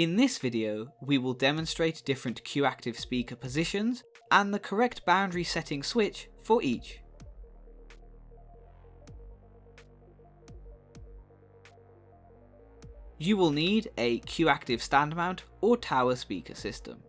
In this video, we will demonstrate different Q-Active speaker positions and the correct boundary setting switch for each. You will need a Q-Active stand mount or tower speaker system.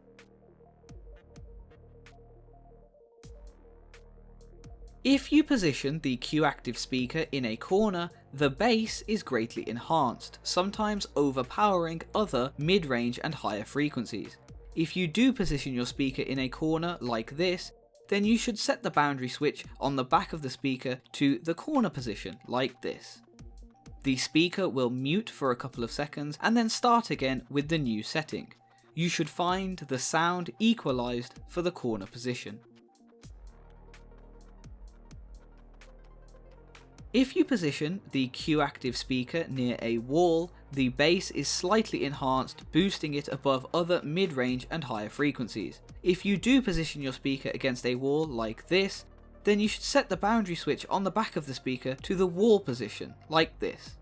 If you position the Q-Active speaker in a corner, the bass is greatly enhanced, sometimes overpowering other mid-range and higher frequencies. If you do position your speaker in a corner like this, then you should set the boundary switch on the back of the speaker to the corner position like this. The speaker will mute for a couple of seconds and then start again with the new setting. You should find the sound equalized for the corner position. If you position the Q-Active speaker near a wall, the bass is slightly enhanced, boosting it above other mid-range and higher frequencies. If you do position your speaker against a wall like this, then you should set the boundary switch on the back of the speaker to the wall position, like this.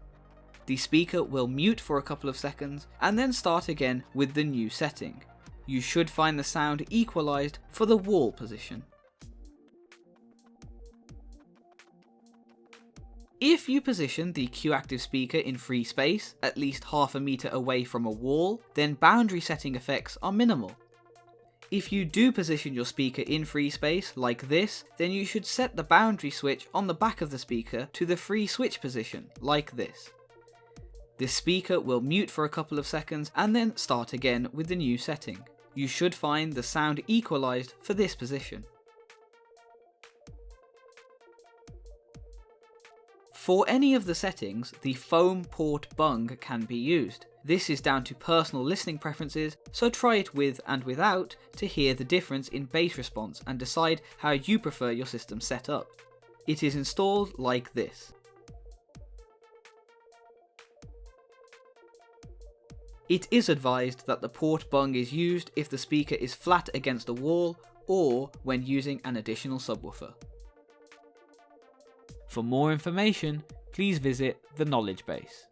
The speaker will mute for a couple of seconds and then start again with the new setting. You should find the sound equalized for the wall position. If you position the Q-Active speaker in free space, at least half a meter away from a wall, then boundary setting effects are minimal. If you do position your speaker in free space, like this, then you should set the boundary switch on the back of the speaker to the free switch position, like this. This speaker will mute for a couple of seconds and then start again with the new setting. You should find the sound equalized for this position. For any of the settings, the foam port bung can be used. This is down to personal listening preferences, so try it with and without to hear the difference in bass response and decide how you prefer your system set up. It is installed like this. It is advised that the port bung is used if the speaker is flat against a wall or when using an additional subwoofer. For more information, please visit the Knowledge Base.